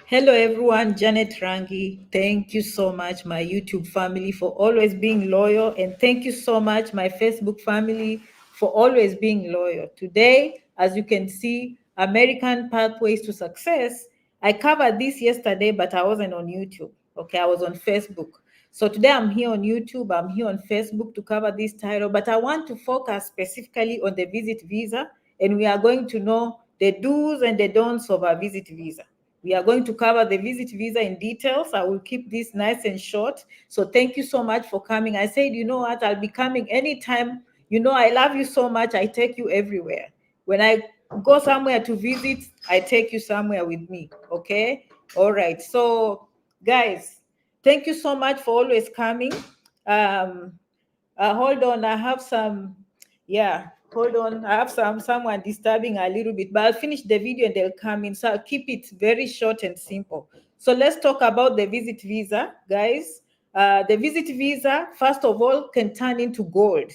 Hello everyone, Janet Rangi. Thank you so much, my YouTube family, for always being loyal. And thank you so much, my Facebook family, for always being loyal. Today, as you can see, American Pathways to Success. I covered this yesterday, but I wasn't on YouTube. Okay, I was on Facebook. So today I'm here on YouTube, I'm here on Facebook to cover this title, but I want to focus specifically on the visit visa, and we are going to know the do's and the don'ts of a visit visa. We are going to cover the visit visa in details. I will keep this nice and short. So thank you so much for coming. I said, you know what, I'll be coming anytime. You know, I love you so much. I take you everywhere. When I go somewhere to visit, I take you somewhere with me. Okay? All right. So, guys, thank you so much for always coming. Um, Hold on, I have some, yeah, hold on. I have someone disturbing a little bit, but I'll finish the video and they'll come in. So I'll keep it very short and simple. So let's talk about the visit visa, guys. The visit visa, first of all, can turn into gold.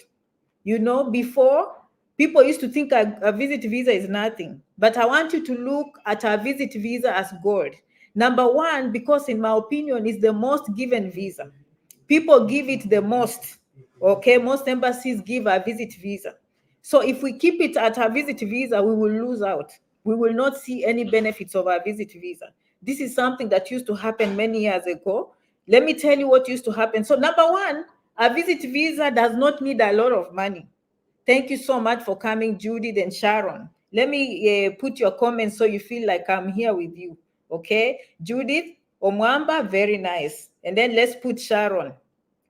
You know, before people used to think a visit visa is nothing, but I want you to look at a visit visa as gold. Number one, because in my opinion, it's the most given visa. People give it the most. Okay, most embassies give a visit visa. So if we keep it at a visit visa, we will lose out. We will not see any benefits of our visit visa. This is something that used to happen many years ago. Let me tell you what used to happen. So number one, a visit visa does not need a lot of money. Thank you so much for coming, Judith and Sharon. Let me put your comments so you feel like I'm here with you. Okay, Judith, Omwamba, very nice. And then let's put Sharon.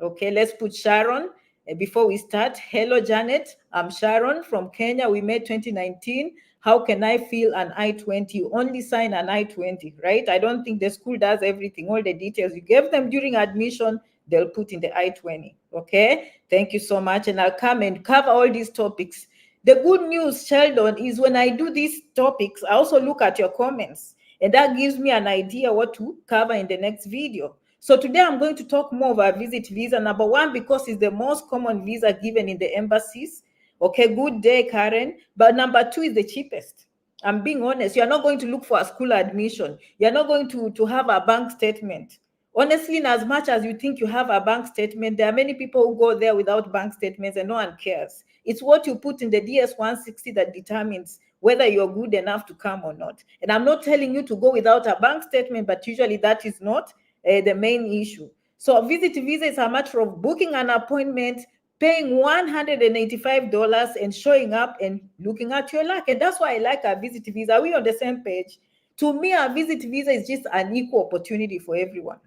Okay, let's put Sharon before we start. Hello, Janet. I'm Sharon from Kenya. We met 2019. How can I fill an I-20? You only sign an I-20, right? I don't think the school does everything. All the details you gave them during admission, they'll put in the I-20. Okay, thank you so much. And I'll come and cover all these topics. The good news, Sheldon, is when I do these topics, I also look at your comments, and that gives me an idea what to cover in the next video. So today I'm going to talk more about visit visa. Number one, because it's the most common visa given in the embassies. Okay, good day, Karen. But number two is the cheapest. I'm being honest. You're not going to look for a school admission. You're not going to have a bank statement. Honestly, in as much as you think you have a bank statement, there are many people who go there without bank statements and no one cares. It's what you put in the DS-160 that determines whether you're good enough to come or not. And I'm not telling you to go without a bank statement, but usually that is not the main issue. So a visit visa is a matter of booking an appointment, paying $185 and showing up and looking at your luck. And that's why I like a visit visa. Are we on the same page? To me, a visit visa is just an equal opportunity for everyone.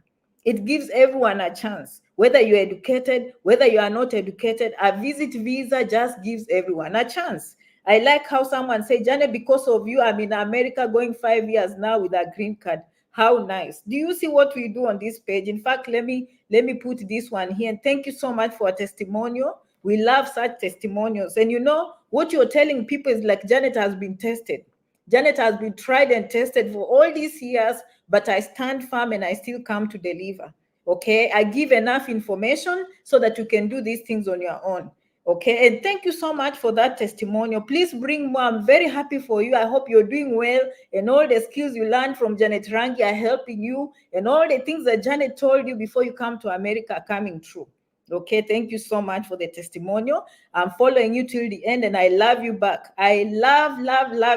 It gives everyone a chance, whether you're educated, whether you are not educated. A visit visa just gives everyone a chance. I like how someone said, Janet, because of you, I'm in America going 5 years now with a green card. How nice. Do you see what we do on this page? In fact, let me put this one here. And thank you so much for a testimonial. We love such testimonials. And you know, what you're telling people is like, Janet has been tested. Janet has been tried and tested for all these years, but I stand firm and I still come to deliver. Okay, I give enough information so that you can do these things on your own. Okay, and thank you so much for that testimonial. Please bring more. I'm very happy for you. I hope you're doing well, and all the skills you learned from Janet Rangi are helping you, and all the things that Janet told you before you come to America are coming true. Okay, thank you so much for the testimonial. I'm following you till the end, and I love you back. I love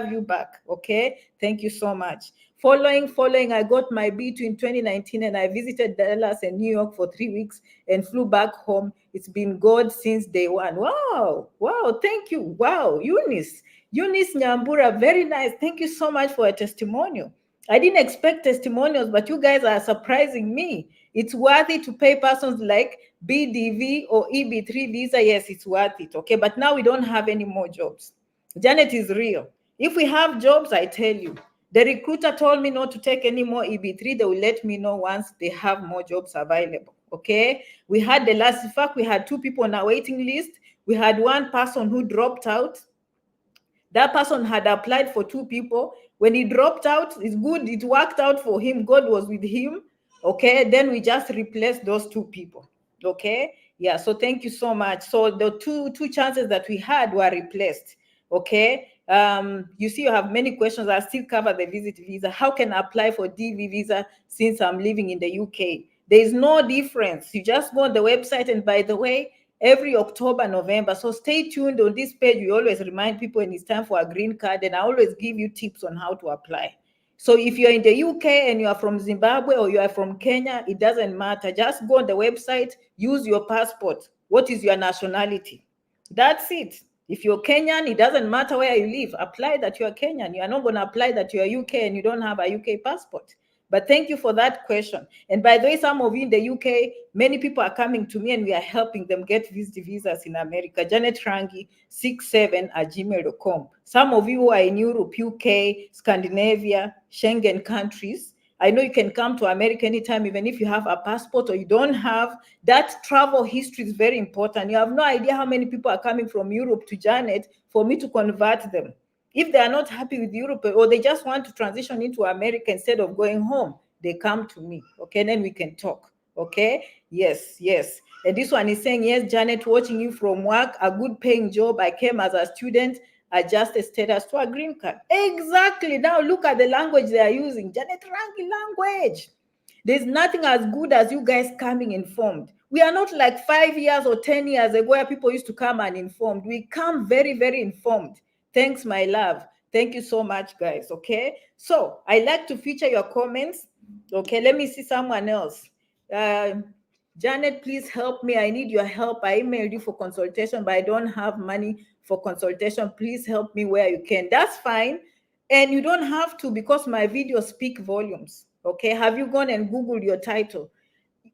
you back. Okay, thank you so much. Following, I got my B2 in 2019, and I visited Dallas and New York for 3 weeks and flew back home. It's been God since day one. Wow, thank you. Wow, Eunice Nyambura, very nice. Thank you so much for a testimonial. I didn't expect testimonials, but you guys are surprising me. It's worthy to pay persons like BDV or EB3 visa. Yes, it's worth it. Okay, but now we don't have any more jobs. Janet is real. If we have jobs, I tell you. The recruiter told me not to take any more EB3. They will let me know once they have more jobs available. Okay, we had in fact, we had 2 people on our waiting list. We had 1 person who dropped out. That person had applied for 2 people. When he dropped out, it's good. It worked out for him. God was with him. Okay, then we just replaced those 2 people. Okay, yeah. So thank you so much. So the two chances that we had were replaced. Okay, You see, you have many questions. I still cover the visit visa. How can I apply for DV visa since I'm living in the UK? There is no difference. You just go on the website, and by the way, every October, November. So stay tuned on this page. We always remind people when it's time for a green card, and I always give you tips on how to apply. So if you're in the UK and you are from Zimbabwe or you are from Kenya, it doesn't matter. Just go on the website, use your passport. What is your nationality? That's it. If you're Kenyan, it doesn't matter where you live. Apply that you're Kenyan. You are not going to apply that you're UK and you don't have a UK passport. But thank you for that question. And by the way, some of you in the UK, many people are coming to me and we are helping them get visas in America. Janet Rangi 67@gmail.com. Some of you who are in Europe, UK, Scandinavia, Schengen countries, I know you can come to America anytime, even if you have a passport or you don't have. That travel history is very important. You have no idea how many people are coming from Europe to Janet for me to convert them. If they are not happy with Europe or they just want to transition into America instead of going home, they come to me. Okay, then we can talk. Okay, yes, yes. And this one is saying, yes, Janet, watching you from work, a good paying job. I came as a student, adjust a status to a green card. Exactly. Now look at the language they are using. Janet Rangi language. There's nothing as good as you guys coming informed. We are not like 5 years or 10 years ago where people used to come uninformed. We come very, very informed. Thanks, my love. Thank you so much, guys. Okay. So I like to feature your comments. Okay. Let me see someone else. Janet, please help me. I need your help. I emailed you for consultation, but I don't have money for consultation. Please help me where you can. That's fine. And you don't have to because my videos speak volumes. Okay. Have you gone and Googled your title?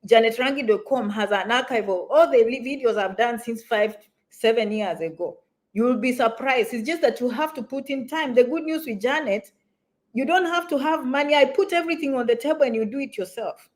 JanetRangi.com has an archive of all the videos I've done since 5-7 years ago. You will be surprised. It's just that you have to put in time. The good news with Janet, you don't have to have money. I put everything on the table and you do it yourself.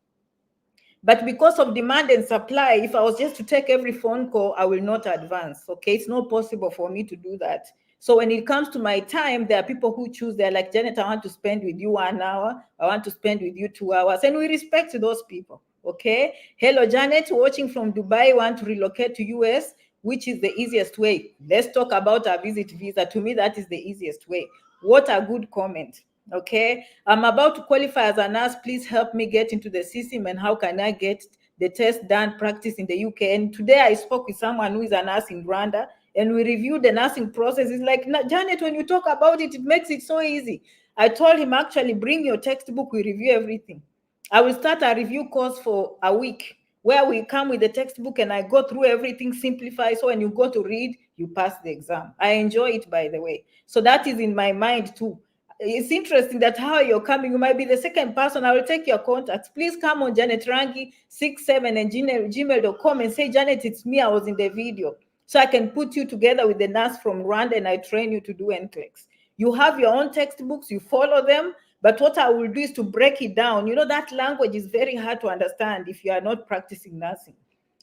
But because of demand and supply, if I was just to take every phone call, I will not advance. Okay, it's not possible for me to do that. So when it comes to my time, there are people who choose, they're like, Janet, I want to spend with you 1 hour. I want to spend with you 2 hours. And we respect those people. Okay. Hello, Janet, watching from Dubai, want to relocate to US. Which is the easiest way? Let's talk about a visit visa. To me, that is the easiest way. What a good comment. Okay, I'm about to qualify as a nurse. Please help me get into the system, and how can I get the test done, practice in the UK? And today I spoke with someone who is a nurse in Rwanda, and we reviewed the nursing process. It's like, Janet, when you talk about it, it makes it so easy. I told him, actually, bring your textbook, we review everything. I will start a review course for a week where we come with the textbook and I go through everything, simplify. So when you go to read, you pass the exam. I enjoy it, by the way. So that is in my mind too. It's interesting that how you're coming, you might be the second person. I will take your contacts. Please come on Janet Rangi 67 and gmail.com and say, Janet, it's me. I was in the video. So I can put you together with the nurse from Rwanda and I train you to do NCLEX. You have your own textbooks, you follow them. But what I will do is to break it down. You know, that language is very hard to understand if you are not practicing nursing.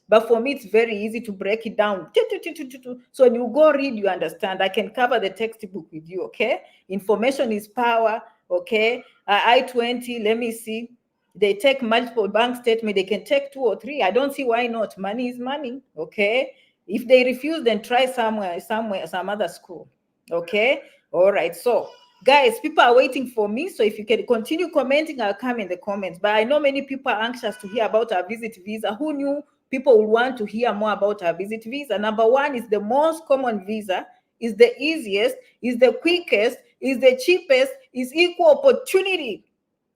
But for me, it's very easy to break it down. So when you go read, you understand. I can cover the textbook with you, okay? Information is power, okay? I-20, let me see. They take multiple bank statements. They can take 2 or 3. I don't see why not. Money is money, okay? If they refuse, then try some other school, okay? All right, so guys, people are waiting for me. So if you can continue commenting, I'll come in the comments. But I know many people are anxious to hear about our visit visa. Who knew people will want to hear more about our visit visa? Number one is the most common visa, is the easiest, is the quickest, is the cheapest, is equal opportunity.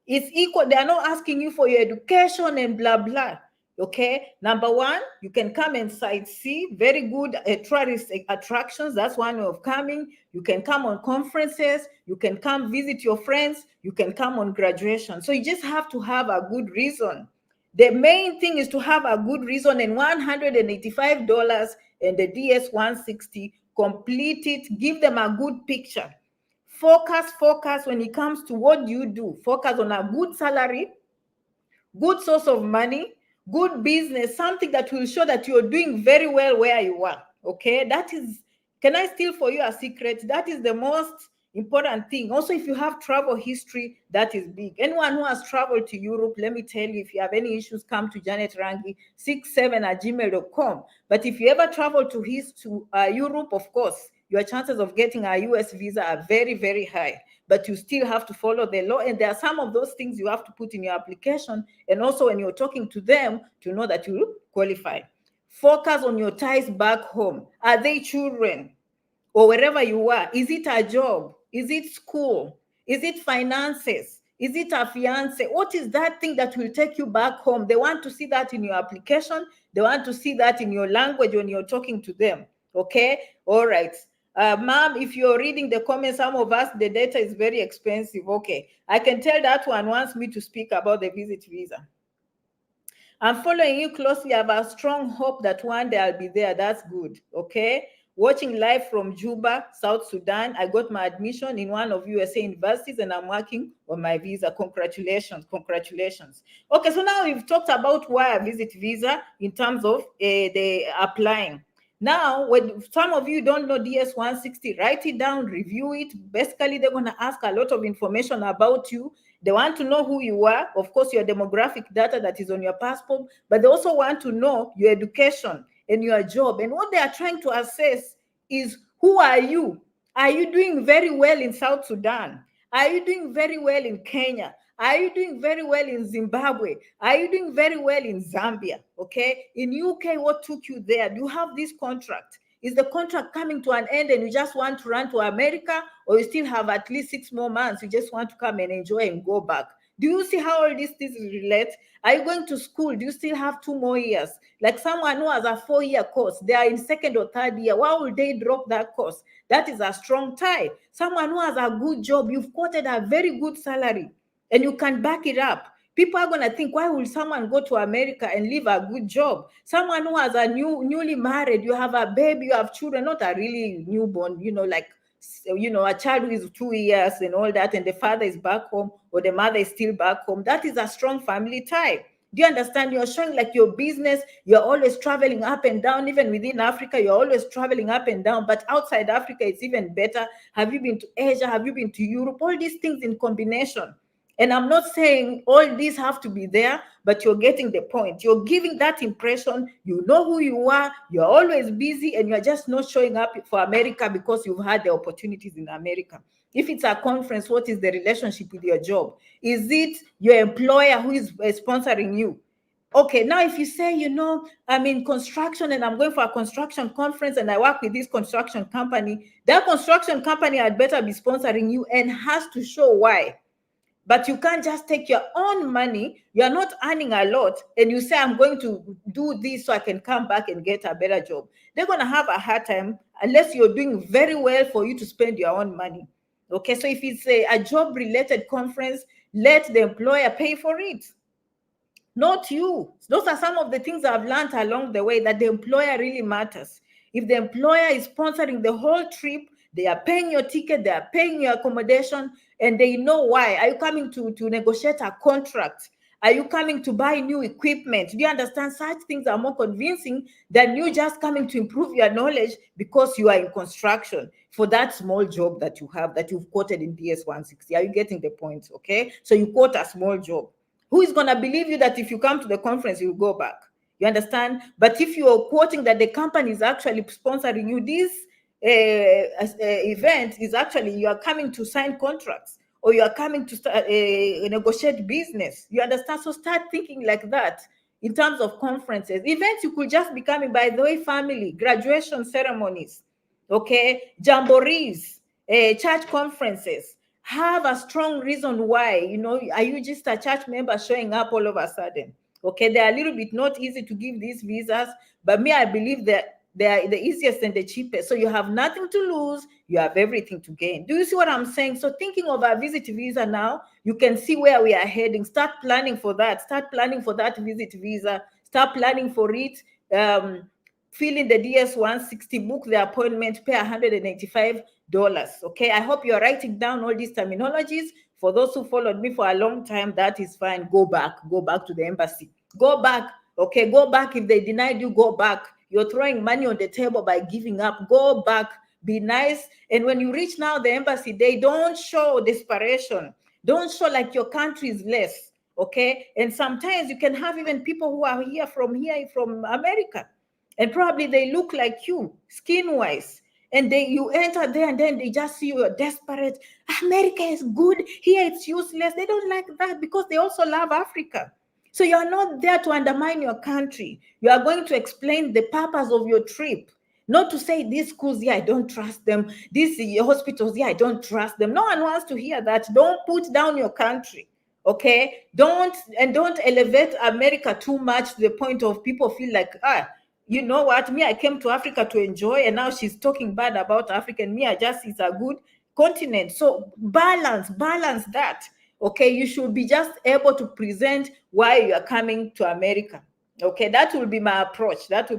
It's equal. They are not asking you for your education and blah, blah. Okay. Number one, you can come and sightsee. Very good tourist attractions. That's one way of coming. You can come on conferences. You can come visit your friends. You can come on graduation. So you just have to have a good reason. The main thing is to have a good reason, and $185 and the DS-160, complete it. Give them a good picture. Focus when it comes to what you do. Focus on a good salary, good source of money, good business, something that will show that you're doing very well where you are. Okay, that is, can I steal for you a secret? That is the most important thing. Also, if you have travel history, that is big. Anyone who has traveled to Europe, let me tell you, if you have any issues, come to Janet Rangi 67@gmail.com. But if you ever travel to Europe, of course, your chances of getting a US visa are very, very high. But you still have to follow the law. And there are some of those things you have to put in your application. And also when you're talking to them to know that you qualify. Focus on your ties back home. Are they children? Or wherever you are? Is it a job? Is it school? Is it finances? Is it a fiance? What is that thing that will take you back home? They want to see that in your application. They want to see that in your language when you're talking to them. Okay? All right. Ma'am, if you're reading the comments, some of us, the data is very expensive. Okay. I can tell that one wants me to speak about the visit visa. I'm following you closely. I have a strong hope that one day I'll be there. That's good. Okay. Watching live from Juba, South Sudan. I got my admission in one of USA universities and I'm working on my visa. Congratulations. Congratulations. Okay. So now we've talked about why a visit visa in terms of the applying. Now, when some of you don't know DS-160, write it down, review it. Basically, they're going to ask a lot of information about you. They want to know who you are, of course, your demographic data that is on your passport, but they also want to know your education and your job. And what they are trying to assess is, who are you? Are you doing very well in South Sudan? Are you doing very well in Kenya? Are you doing very well in Zimbabwe? Are you doing very well in Zambia? Okay. In UK, what took you there? Do you have this contract? Is the contract coming to an end and you just want to run to America, or you still have at least 6 more months? You just want to come and enjoy and go back. Do you see how all these things relate? Are you going to school? Do you still have 2 more years? Like someone who has a 4-year course, they are in 2nd or 3rd year. Why would they drop that course? That is a strong tie. Someone who has a good job, you've quoted a very good salary and you can back it up. People are going to think, why will someone go to America and leave a good job? Someone who has a newly married, you have a baby, you have children, not a really newborn, like, a child who is 2 years and all that, and the father is back home or the mother is still back home. That is a strong family tie. Do you understand? You're showing like your business, you're always traveling up and down. Even within Africa, you're always traveling up and down. But outside Africa, it's even better. Have you been to Asia? Have you been to Europe? All these things in combination. And I'm not saying all these have to be there, but you're getting the point. You're giving that impression, you know who you are, you're always busy, and you're just not showing up for America because you've had the opportunities in America. If it's a conference, what is the relationship with your job? Is it your employer who is sponsoring you? Okay, now if you say, I'm in construction and I'm going for a construction conference and I work with this construction company, that construction company had better be sponsoring you and has to show why. But you can't just take your own money. You're not earning a lot and you say, I'm going to do this so I can come back and get a better job. They're going to have a hard time unless you're doing very well for you to spend your own money. Okay, so if it's a job-related conference, let the employer pay for it, not you. Those are some of the things I've learned along the way, that the employer really matters. If the employer is sponsoring the whole trip, they are paying your ticket, they are paying your accommodation, and they know why. Are you coming to negotiate a contract? Are you coming to buy new equipment? Do you understand? Such things are more convincing than you just coming to improve your knowledge because you are in construction for that small job that you have, that you've quoted in DS-160. Are you getting the point? Okay. So you quote a small job. Who is going to believe you that if you come to the conference, you'll go back? You understand? But if you're quoting that the company is actually sponsoring you, this event is actually, you are coming to sign contracts or you are coming to start, negotiate business. You understand? So start thinking like that in terms of conferences. Events you could just be coming, by the way, family, graduation ceremonies, okay, jamborees, church conferences. Have a strong reason why. Are you just a church member showing up all of a sudden? Okay, they're a little bit not easy to give these visas, but I believe that they are the easiest and the cheapest. So you have nothing to lose, you have everything to gain. Do you see what I'm saying? So thinking of a visit visa now, you can see where we are heading. Start planning for that. Start planning for that visit visa. Start planning for it. Fill in the DS-160, book the appointment, pay $185. Okay, I hope you're writing down all these terminologies. For those who followed me for a long time, that is fine. Go back to the embassy. Go back. Okay, go back. If they denied you, go back. You're throwing money on the table by giving up. Go back. Be nice. And when you reach now the embassy, they don't show desperation. Don't show like your country is less. Okay, and sometimes you can have even people who are here from America, and probably they look like you skin wise, And you enter there and then they just see you're desperate. America is good, here it's useless. They don't like that because they also love Africa. So you are not there to undermine your country. You are going to explain the purpose of your trip. Not to say these schools here, I don't trust them. These hospitals here, I don't trust them. No one wants to hear that. Don't put down your country. Okay? Don't elevate America too much to the point of people feel like, you know what? Me, I came to Africa to enjoy, and now she's talking bad about Africa. And me, I just, it's a good continent. So balance that. Okay, you should be just able to present why you are coming to America. Okay, that will be my approach. Thank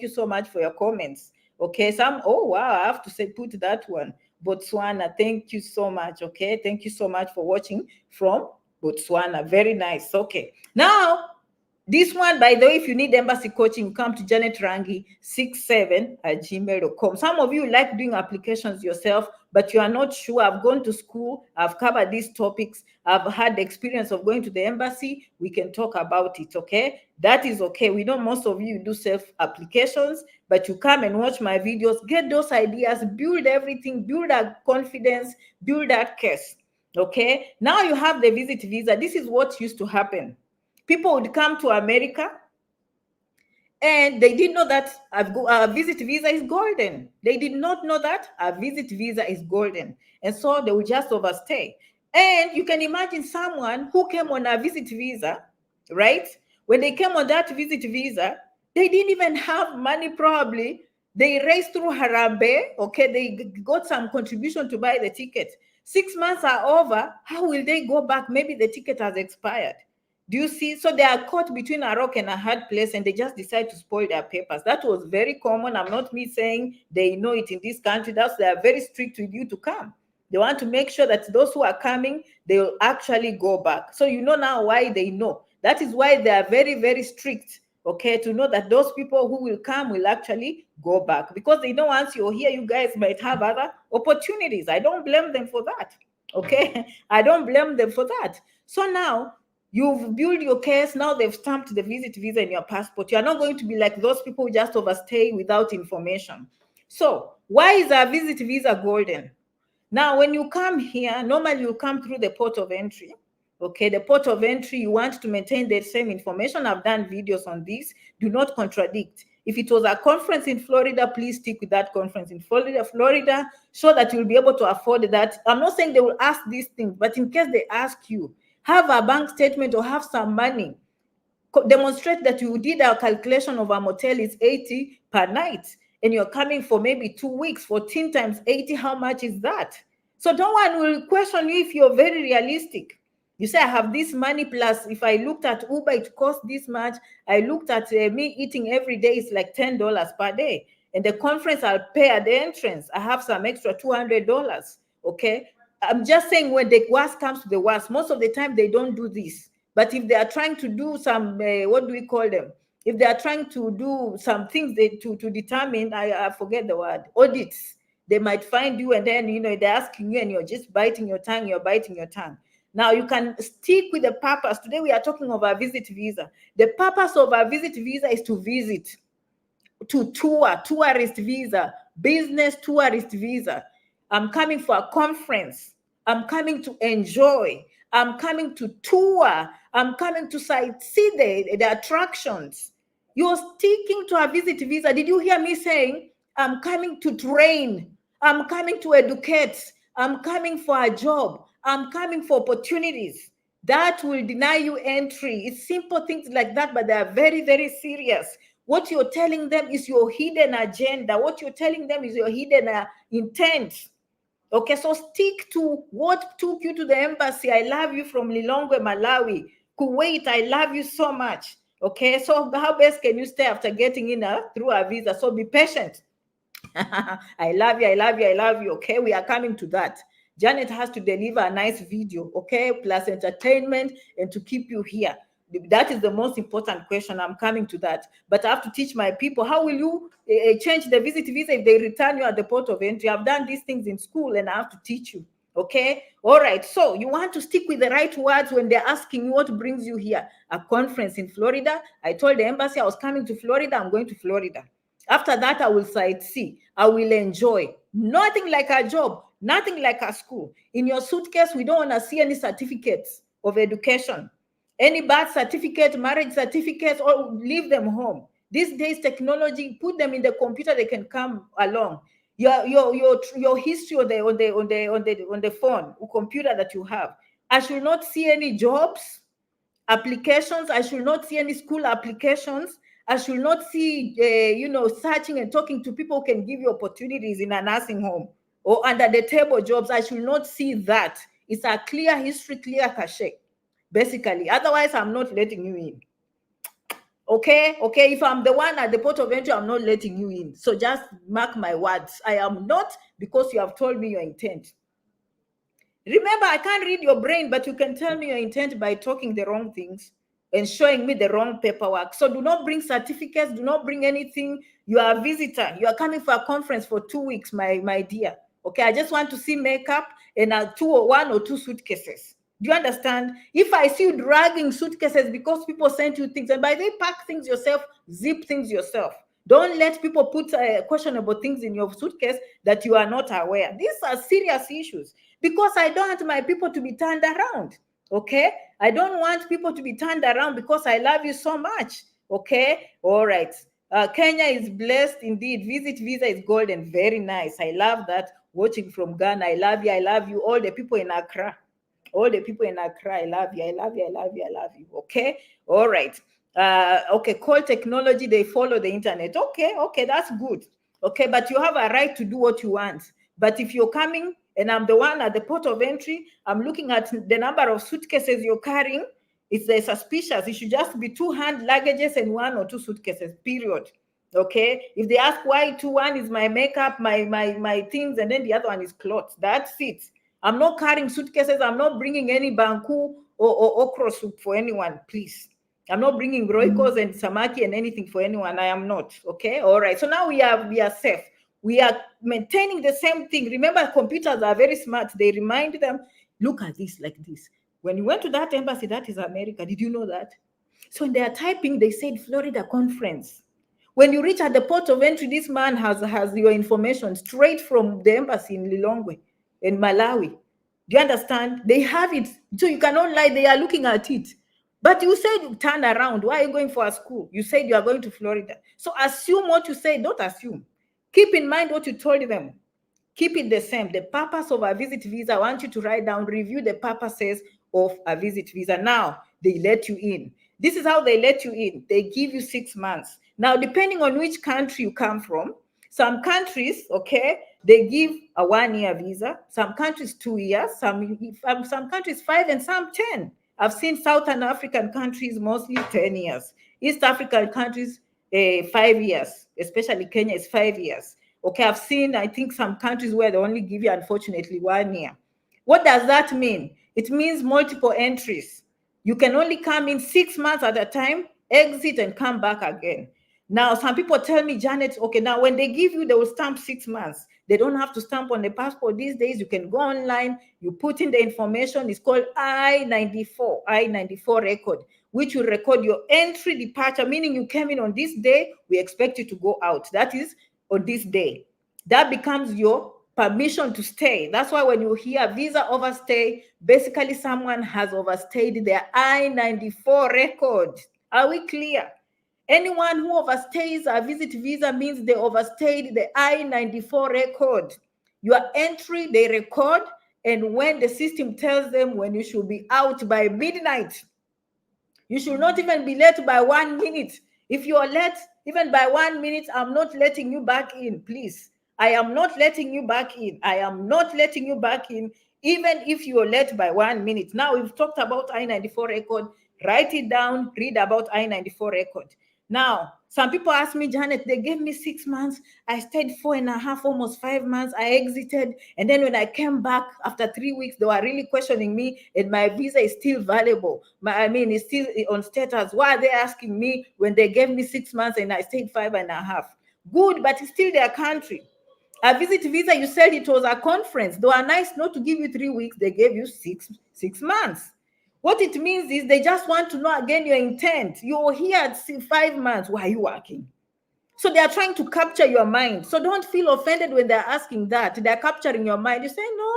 you so much for your comments. Okay, oh wow, I have to say, put that one. Botswana, thank you so much. Okay, thank you so much for watching from Botswana. Very nice. Okay, now this one, by the way, if you need embassy coaching, come to janetrangi67@gmail.com. Some of you like doing applications yourself, but you are not sure. I've gone to school, I've covered these topics, I've had the experience of going to the embassy. We can talk about it, okay? That is okay. We know most of you do self-applications, but you come and watch my videos, get those ideas, build everything, build that confidence, build that case, okay? Now you have the visit visa. This is what used to happen. People would come to America and they didn't know that a visit visa is golden. They did not know that a visit visa is golden. And so they would just overstay. And you can imagine someone who came on a visit visa, right? When they came on that visit visa, they didn't even have money probably. They raised through Harambe, okay? They got some contribution to buy the ticket. 6 months are over. How will they go back? Maybe the ticket has expired. Do you see? So they are caught between a rock and a hard place, and they just decide to spoil their papers. That was very common. I'm not me saying they know it in this country. They are very strict with you to come. They want to make sure that those who are coming, they will actually go back. So you know now why they know. That is why they are very, very strict, okay, to know that those people who will come will actually go back. Because they know once you're here, you guys might have other opportunities. I don't blame them for that, okay? I don't blame them for that. So now, you've built your case. Now they've stamped the visit visa in your passport. You're not going to be like those people who just overstay without information. So why is a visit visa golden? Now, when you come here, normally you come through the port of entry. Okay, the port of entry, you want to maintain the same information. I've done videos on this. Do not contradict. If it was a conference in Florida, please stick with that conference in Florida, so that you'll be able to afford that. I'm not saying they will ask these things, but in case they ask you, have a bank statement or have some money. Demonstrate that you did a calculation of a motel is 80 per night, and you're coming for maybe 2 weeks. 14 times 80, how much is that? So no one will question you if you're very realistic. You say, I have this money, plus if I looked at Uber, it costs this much. I looked at me eating every day, it's like $10 per day. And the conference, I'll pay at the entrance. I have some extra $200, okay? I'm just saying, when the worst comes to the worst, most of the time they don't do this. But if they are trying to do some, what do we call them? If they are trying to do some things to determine, I forget the word, audits, they might find you, and then, they're asking you and you're just biting your tongue, Now you can stick with the purpose. Today we are talking of a visit visa. The purpose of a visit visa is to visit, to tourist visa, business tourist visa. I'm coming for a conference. I'm coming to enjoy. I'm coming to tour. I'm coming to see the attractions. You're sticking to a visit visa. Did you hear me saying, I'm coming to train. I'm coming to educate. I'm coming for a job. I'm coming for opportunities. That will deny you entry. It's simple things like that, but they are very, very serious. What you're telling them is your hidden agenda. What you're telling them is your hidden intent. Okay, so stick to what took you to the embassy. I love you from Lilongwe, Malawi. Kuwait, I love you so much. Okay, so how best can you stay after getting in through a visa? So be patient. I love you. Okay, we are coming to that. Janet has to deliver a nice video, okay, plus entertainment, and to keep you here. That is the most important question. I'm coming to that. But I have to teach my people, how will you change the visit visa if they return you at the port of entry? I've done these things in school, and I have to teach you. Okay, all right. So you want to stick with the right words when they're asking you what brings you here. A conference in Florida. I told the embassy I was coming to Florida. I'm going to Florida. After that, I will sightsee. I will enjoy. Nothing like a job, nothing like a school. In your suitcase, we don't want to see any certificates of education. Any birth certificate, marriage certificates, or leave them home. These days, technology, put them in the computer, they can come along. Your history on the phone or computer that you have. I should not see any jobs applications. I should not see any school applications. I should not see, searching and talking to people who can give you opportunities in a nursing home or under the table jobs. I should not see that. It's a clear history, clear cachet, basically. Otherwise, I'm not letting you in. Okay, if I'm the one at the port of entry, I'm not letting you in. So just mark my words. I am not, because you have told me your intent. Remember, I can't read your brain, but you can tell me your intent by talking the wrong things and showing me the wrong paperwork. So do not bring certificates, do not bring anything. You are a visitor. You are coming for a conference for 2 weeks, my dear. Okay, I just want to see makeup and one or two suitcases. Do you understand? If I see you dragging suitcases because people sent you things, and by the way, pack things yourself, zip things yourself. Don't let people put questionable things in your suitcase that you are not aware. These are serious issues, because I don't want my people to be turned around. Okay, I don't want people to be turned around because I love you so much. Okay, all right. Kenya is blessed indeed. Visit visa is golden. Very nice. I love that. Watching from Ghana. I love you. I love you. All the people in Accra. All the people in Accra. I love you. I love you. I love you. I love you. Okay. All right. Okay. Call technology. They follow the internet. Okay. That's good. Okay. But you have a right to do what you want. But if you're coming and I'm the one at the port of entry, I'm looking at the number of suitcases you're carrying, it's suspicious. It should just be 2 hand luggages and 1 or 2 suitcases, period. Okay. If they ask why 2, 1 is my makeup, my things, and then the other one is clothes. That's it. I'm not carrying suitcases. I'm not bringing any banku or okra soup for anyone, please. I'm not bringing roikos and samaki and anything for anyone. I am not. Okay. All right. So now we are safe. We are maintaining the same thing. Remember, computers are very smart. They remind them, look at this like this. When you went to that embassy, that is America. Did you know that? So when they are typing, they said Florida conference. When you reach at the port of entry, this man has your information straight from the embassy in Lilongwe, in Malawi. Do you understand? They have it. So you cannot lie. They are looking at it. But you said turn around. Why are you going for a school? You said you are going to Florida. So assume what you say. Don't assume. Keep in mind what you told them. Keep it the same. The purpose of a visit visa, I want you to write down, review the purposes of a visit visa. Now, they let you in. This is how they let you in. They give you 6 months. Now, depending on which country you come from, some countries, okay, they give a 1-year visa. Some countries 2 years. Some countries 5 and some 10. I've seen Southern African countries mostly 10 years. East African countries 5 years, especially Kenya is 5 years. Okay, I've seen, I think, some countries where they only give you, unfortunately, 1 year. What does that mean? It means multiple entries. You can only come in 6 months at a time, exit and come back again. Now, some people tell me, Janet, okay, now when they give you, they will stamp 6 months. They don't have to stamp on the passport these days. You can go online, you put in the information. It's called I-94 record, which will record your entry departure, meaning you came in on this day, we expect you to go out. That is on this day. That becomes your permission to stay. That's why when you hear visa overstay, basically someone has overstayed their I-94 record. Are we clear? Anyone who overstays a visit visa means they overstayed the I-94 record. Your entry, they record, and when the system tells them when you should be out by midnight, you should not even be late by 1 minute. If you are late even by 1 minute, I'm not letting you back in, please. I am not letting you back in. I am not letting you back in, even if you're late by 1 minute. Now, we've talked about I-94 record. Write it down, read about I-94 record. Now, some people ask me, Janet, they gave me 6 months. I stayed 4.5, almost 5 months. I exited. And then when I came back after 3 weeks, they were really questioning me, and my visa is still valuable. It's still on status. Why are they asking me when they gave me 6 months and I stayed 5.5? Good, but it's still their country. A visit visa, you said it was a conference. They were nice not to give you 3 weeks. They gave you six months. What it means is they just want to know again your intent. You're here at 5 months. Why are you working? So they are trying to capture your mind. So don't feel offended when they're asking that. They're capturing your mind. You say, no,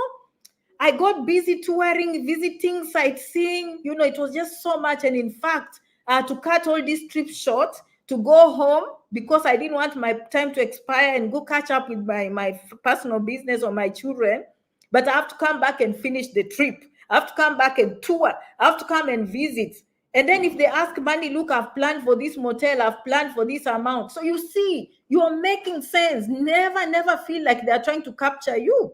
I got busy touring, visiting, sightseeing. It was just so much. And in fact, I had to cut all these trips short to go home because I didn't want my time to expire and go catch up with my personal business or my children. But I have to come back and finish the trip. I have to come back and tour. I have to come and visit. And then if they ask money, look, I've planned for this motel, I've planned for this amount. So you see, you're making sense. Never feel like they're trying to capture you.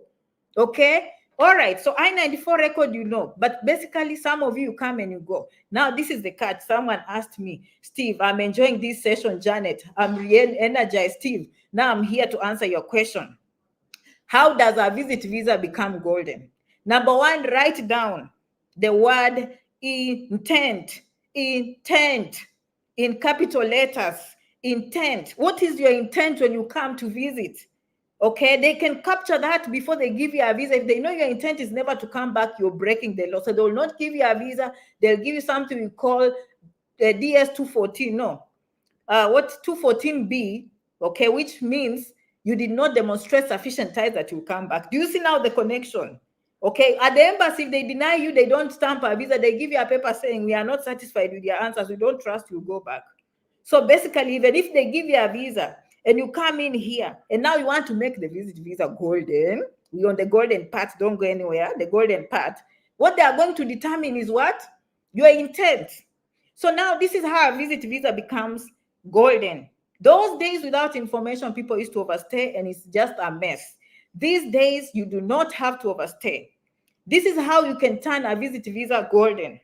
Okay? All right. So I-94 record, but basically some of you come and you go. Now, this is the catch. Someone asked me, Steve, I'm enjoying this session, Janet. I'm really energized, Steve. Now I'm here to answer your question. How does a visit visa become golden? Number one, write down the word intent in capital letters. Intent. What is your intent when you come to visit? Okay, they can capture that before they give you a visa. If they know your intent is never to come back, you're breaking the law. So they will not give you a visa. They'll give you something we call the DS-214. No, what 214B? Okay, which means you did not demonstrate sufficient ties that you come back. Do you see now the connection? Okay, at the embassy, if they deny you, they don't stamp a visa. They give you a paper saying we are not satisfied with your answers. We don't trust you. Go back. So basically, even if they give you a visa and you come in here and now you want to make the visit visa golden, we're on the golden part, don't go anywhere, the golden part, what they are going to determine is what? Your intent. So now this is how a visit visa becomes golden. Those days without information, people used to overstay and it's just a mess. These days, you do not have to overstay. This is how you can turn a visit visa golden.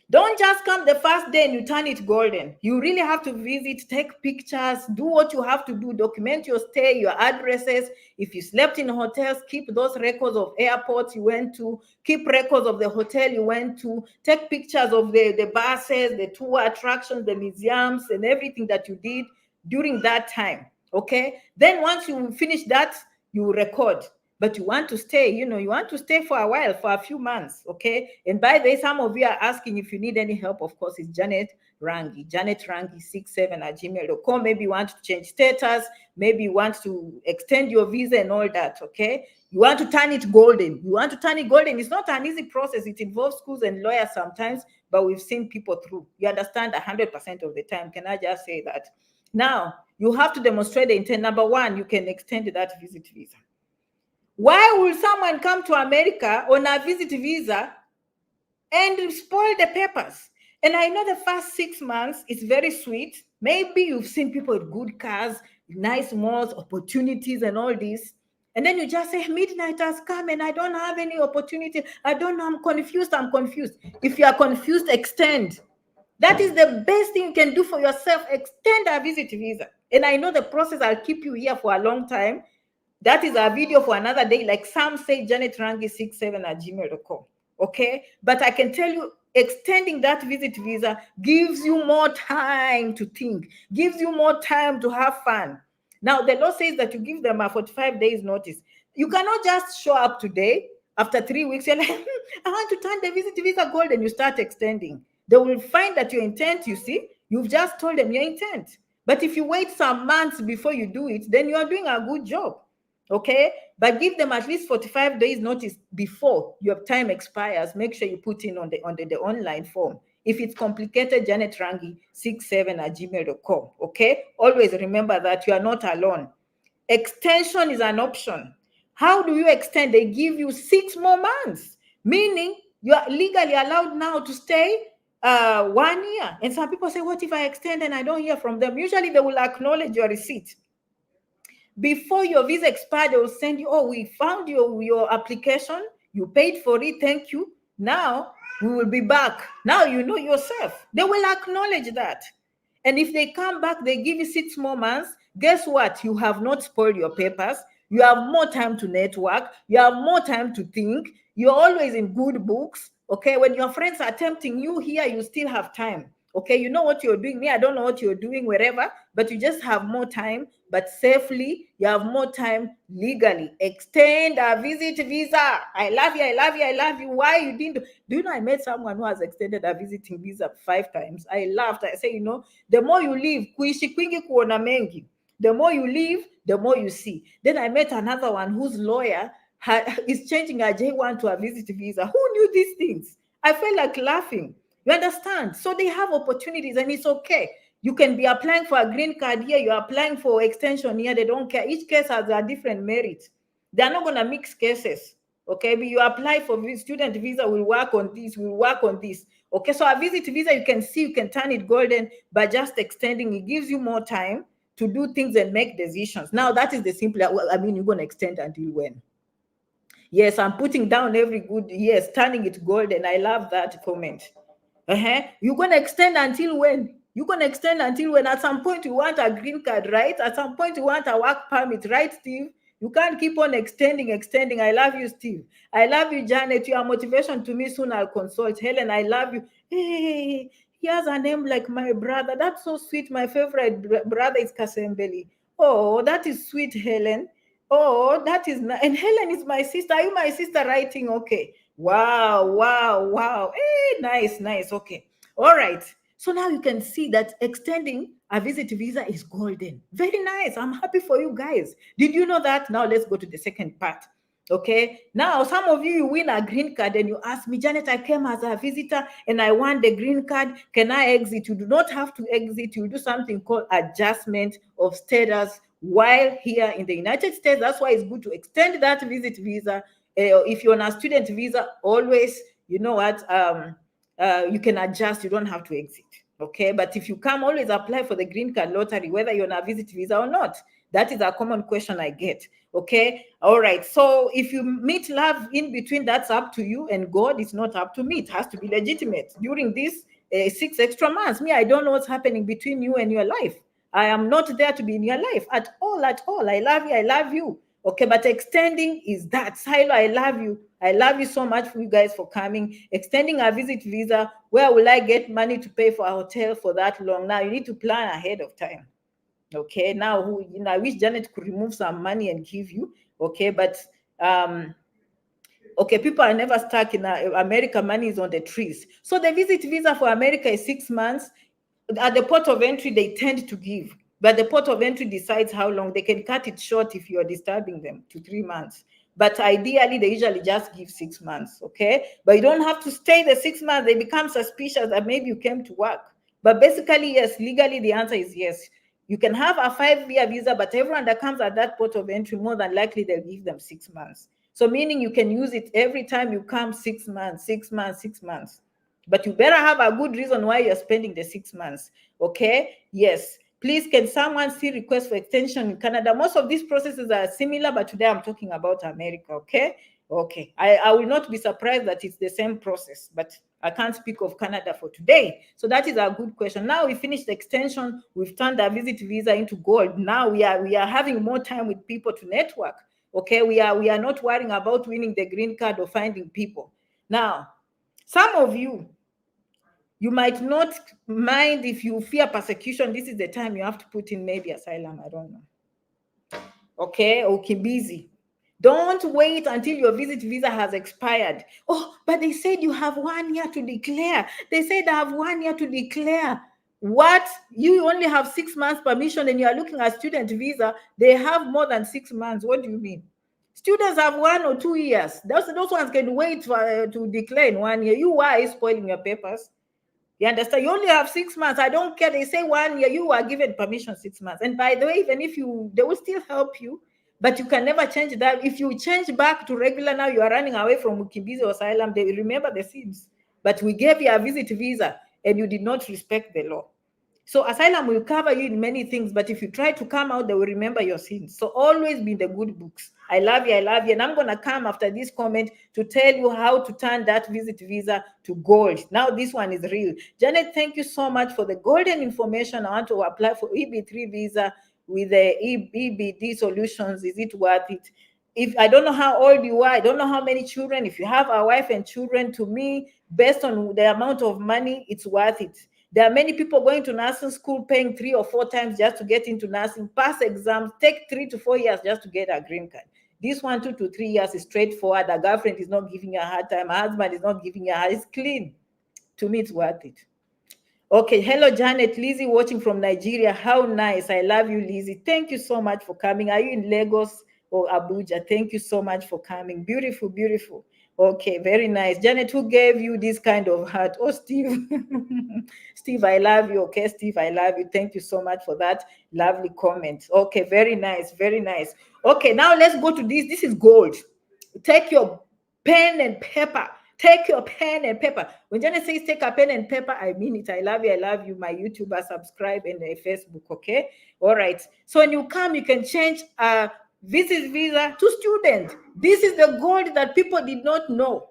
Don't just come the first day and you turn it golden. You really have to visit, take pictures, do what you have to do, document your stay, your addresses. If you slept in hotels, keep those records of airports you went to, keep records of the hotel you went to, take pictures of the buses, the tour attractions, the museums, and everything that you did during that time, okay? Then once you finish that, you record. But you want to stay, you want to stay for a while, for a few months, okay? And by the way, some of you are asking if you need any help. Of course, it's Janet Rangi, janetrangi67@gmail.com. Maybe you want to change status. Maybe you want to extend your visa and all that, okay? You want to turn it golden. You want to turn it golden. It's not an easy process. It involves schools and lawyers sometimes, but we've seen people through. You understand 100% of the time. Can I just say that? Now, you have to demonstrate the intent. Number one, you can extend that visit visa. Why will someone come to America on a visit visa and spoil the papers? And I know the first 6 months is very sweet. Maybe you've seen people with good cars, nice malls, opportunities and all this. And then you just say, midnight has come and I don't have any opportunity. I don't know, I'm confused. If you are confused, extend. That is the best thing you can do for yourself. Extend a visit visa. And I know the process, I'll keep you here for a long time. That is a video for another day. Like some say, janetrangi67@gmail.com. Okay? But I can tell you, extending that visit visa gives you more time to think, gives you more time to have fun. Now, the law says that you give them a 45 days notice. You cannot just show up today. After 3 weeks, you're like, I want to turn the visit visa golden. You start extending. They will find that your intent, you see, you've just told them your intent. But if you wait some months before you do it, then you are doing a good job. Okay, but give them at least 45 days notice before your time expires. Make sure you put in on the online form. If it's complicated, janetrangi67@gmail.com. Okay, always remember that you are not alone. Extension is an option. How do you extend? They give you 6 more months, meaning you are legally allowed now to stay 1 year. And some people say, what if I extend and I don't hear from them? Usually they will acknowledge your receipt. Before your visa expires, they will send you, oh, we found your application, you paid for it, thank you. Now we will be back. Now you know yourself. They will acknowledge that. And if they come back, they give you 6 more months. Guess what? You have not spoiled your papers. You have more time to network. You have more time to think. You're always in good books. Okay, when your friends are tempting you here, you still have time. Okay, you know what you're doing. Me, I don't know what you're doing wherever, but you just have more time, but safely. You have more time legally. Extend a visit visa. I love you. I love you. I love you. Why you didn't? Do you know I met someone who has extended a visiting visa 5 times? I laughed. I say, the more you live, kuishi kwingi kuona mengi. The more you live, the more you see. Then I met another one whose lawyer is changing a J1 to a visit visa. Who knew these things? I felt like laughing. You understand? So they have opportunities and it's okay. You can be applying for a green card here, you're applying for extension here, they don't care. Each case has a different merit. They're not going to mix cases. Okay, but you apply for student visa, we'll work on this, we'll work on this. Okay, so a visit visa, you can see, you can turn it golden by just extending. It gives you more time to do things and make decisions. Now, that is the simple, I mean, you're going to extend until when? Yes, I'm putting down every good, yes, turning it golden. I love that comment. You're going to extend until when? You're going to extend until when? At some point, you want a green card, right? At some point, you want a work permit, right, Steve? You can't keep on extending. I love you, Steve. I love you, Janet. You are motivation to me. Soon I'll consult. Helen, I love you. Hey, he has a name like my brother. That's so sweet. My favorite brother is Kasembeli. Oh, that is sweet, Helen. Oh, that is nice. And Helen is my sister. Are you my sister writing? Okay. Wow, wow, wow. Hey, nice, nice. Okay. All right. So now you can see that extending a visit visa is golden. Very nice. I'm happy for you guys. Did you know that? Now let's go to the second part. Okay. Now, some of you win a green card and you ask me, Janet, I came as a visitor and I want the green card. Can I exit? You do not have to exit. You do something called adjustment of status while here in the United States. That's why it's good to extend that visit visa. If you're on a student visa, always, you know what, you can adjust. You don't have to exit. Okay, but if you come, always apply for the green card lottery, whether you're on a visit visa or not. That is a common question I get. Okay, all right. So if you meet love in between, that's up to you, and God, is not up to me. It has to be legitimate during these 6 extra months. Me, I don't know what's happening between you and your life. I am not there to be in your life at all, at all. I love you. I love you. Okay, but extending is that. Silo, I love you. I love you so much for you guys for coming. Extending a visit visa, where will I get money to pay for a hotel for that long? Now you need to plan ahead of time. Okay, now I wish Janet could remove some money and give you. Okay, but okay, people are never stuck in America. Money is on the trees. So the visit visa for America is 6 months. At the port of entry, they tend to give, but the port of entry decides how long. They can cut it short if you are disturbing them to 3 months. But ideally, they usually just give 6 months, okay? But you don't have to stay the 6 months. They become suspicious that maybe you came to work. But basically, yes, legally, the answer is yes. You can have a 5-year visa, but everyone that comes at that port of entry, more than likely, they'll give them 6 months. So meaning you can use it every time you come, 6 months, 6 months, 6 months. But you better have a good reason why you're spending the 6 months. Okay? Yes. Please, can someone see request for extension in Canada? Most of these processes are similar, but today I'm talking about America. Okay? Okay. I will not be surprised that it's the same process, but I can't speak of Canada for today. So that is a good question. Now we finished the extension. We've turned our visit visa into gold. Now we are having more time with people to network. Okay? We are not worrying about winning the green card or finding people. Now, some of you might not mind if you fear persecution. This is the time you have to put in maybe asylum. I don't know. Okay, okay, busy. Don't wait until your visit visa has expired. Oh, but they said you have 1 year to declare. They said I have 1 year to declare. What? You only have 6 months permission and you are looking at student visa. They have more than 6 months. What do you mean? Students have 1 or 2 years. Those ones can wait for, to declare in 1 year. You are spoiling your papers. You understand? You only have 6 months. I don't care. They say 1 year. You are given permission 6 months. And by the way, even if they will still help you, but you can never change that. If you change back to regular now, you are running away from Mukimbizi or asylum. They will remember the sins. But we gave you a visit visa and you did not respect the law. So asylum will cover you in many things, but if you try to come out, they will remember your sins. So always be in the good books. I love you, I love you. And I'm going to come after this comment to tell you how to turn that visit visa to gold. Now this one is real. Janet, thank you so much for the golden information. I want to apply for EB3 visa with the EBD solutions. Is it worth it? If I don't know how old you are, I don't know how many children. If you have a wife and children, to me, based on the amount of money, it's worth it. There are many people going to nursing school paying 3 or 4 times just to get into nursing, pass exams, take 3 to 4 years just to get a green card. This one, 2 to 3 years is straightforward. The girlfriend is not giving you a hard time. Her husband is not giving you a hard time. It's clean. To me, it's worth it. Okay, hello, Janet. Lizzie watching from Nigeria. How nice. I love you, Lizzie. Thank you so much for coming. Are you in Lagos or Abuja? Thank you so much for coming. Beautiful, beautiful. Okay, very nice. Janet, who gave you this kind of heart? Oh, Steve. Steve, I love you. Okay, Steve, I love you. Thank you so much for that lovely comment. Okay, very nice, very nice. Okay, now let's go to this. This is gold. Take your pen and paper. Take your pen and paper. When Janet says take a pen and paper, I mean it. I love you. I love you. My YouTuber, subscribe, and Facebook. Okay. All right. So when you come, you can change a visit visa to student. This is the gold that people did not know.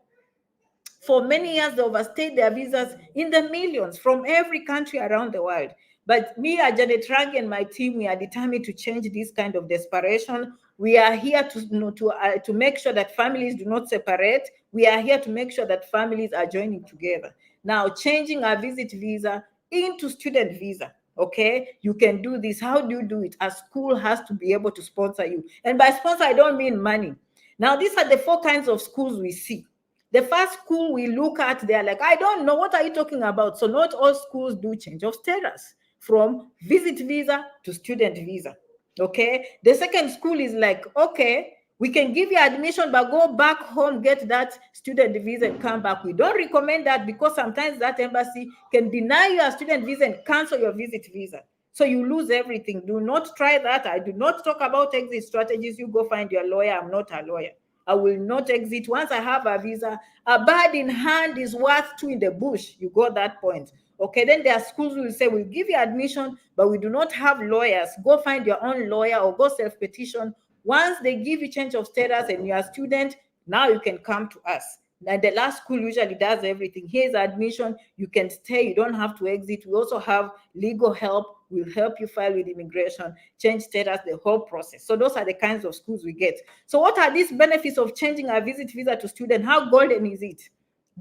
For many years, they overstayed their visas in the millions from every country around the world. But me, Janet Rangi, and my team, we are determined to change this kind of desperation. We are here to make sure that families do not separate. We are here to make sure that families are joining together. Now, changing our visit visa into student visa. Okay, you can do this. How do you do it? A school has to be able to sponsor you. And by sponsor, I don't mean money. Now, these are the 4 kinds of schools we see. The first school we look at, they're like, I don't know, what are you talking about? So not all schools do change of status from visit visa to student visa. Okay. The second school is like, okay, we can give you admission, but go back home, get that student visa and come back. We don't recommend that because sometimes that embassy can deny you a student visa and cancel your visit visa. So you lose everything. Do not try that. I do not talk about exit strategies. You go find your lawyer. I'm not a lawyer. I will not exit. Once I have a visa, a bird in hand is worth 2 in the bush. You got that point. Okay, then there are schools who will say, we'll give you admission, but we do not have lawyers. Go find your own lawyer or go self-petition. Once they give you change of status and you're a student, now you can come to us. And the last school usually does everything. Here's admission. You can stay. You don't have to exit. We also have legal help. We'll help you file with immigration, change status, the whole process. So those are the kinds of schools we get. So what are these benefits of changing a visit visa to student? How golden is it?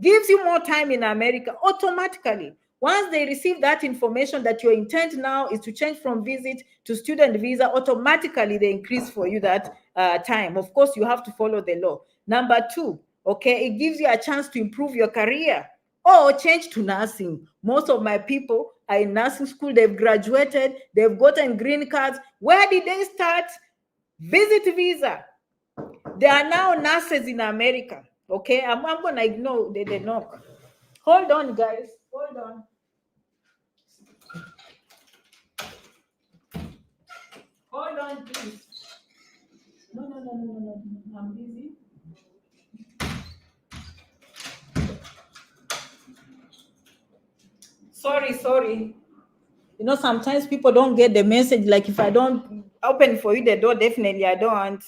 Gives you more time in America automatically. Once they receive that information that your intent now is to change from visit to student visa, automatically they increase for you that time. Of course, you have to follow the law. Number 2, okay, it gives you a chance to improve your career or change to nursing. Most of my people are in nursing school. They've graduated. They've gotten green cards. Where did they start? Visit visa. They are now nurses in America. Okay, I'm going to ignore the knock. Hold on, guys. Hold on. Hold on, please. No. I'm busy. Sorry. You know, sometimes people don't get the message. Like if I don't open for you the door, definitely I don't want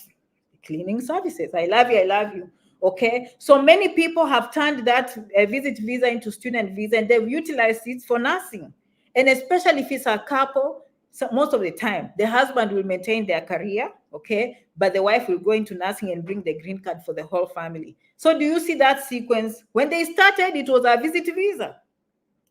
cleaning services. I love you. Okay. So many people have turned that visit visa into student visa and they've utilized it for nursing. And especially if it's a couple, so most of the time, the husband will maintain their career, okay, but the wife will go into nursing and bring the green card for the whole family. So do you see that sequence? When they started, it was a visit visa.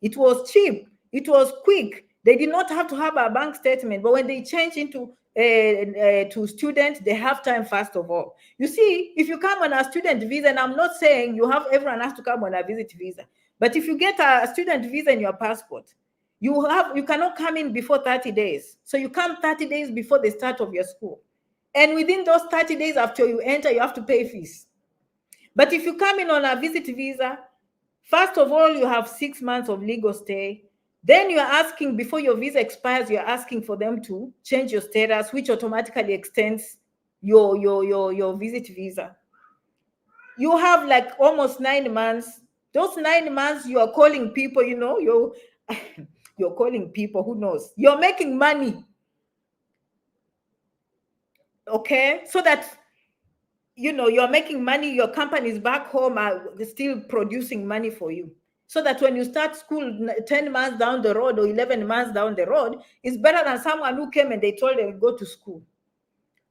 It was cheap. It was quick. They did not have to have a bank statement. But when they change into to student, they have time first of all. You see, if you come on a student visa, and I'm not saying everyone has to come on a visit visa, but if you get a student visa in your passport, you cannot come in before 30 days. So you come 30 days before the start of your school. And within those 30 days after you enter, you have to pay fees. But if you come in on a visit visa, first of all, you have 6 months of legal stay. Then you're asking, before your visa expires, you're asking for them to change your status, which automatically extends your visit visa. You have like almost 9 months. Those 9 months, you are calling people, you're calling people, who knows? You're making money. Okay? So that you're making money, your companies back home are still producing money for you. So that when you start school 10 months down the road or 11 months down the road, it's better than someone who came and they told them go to school.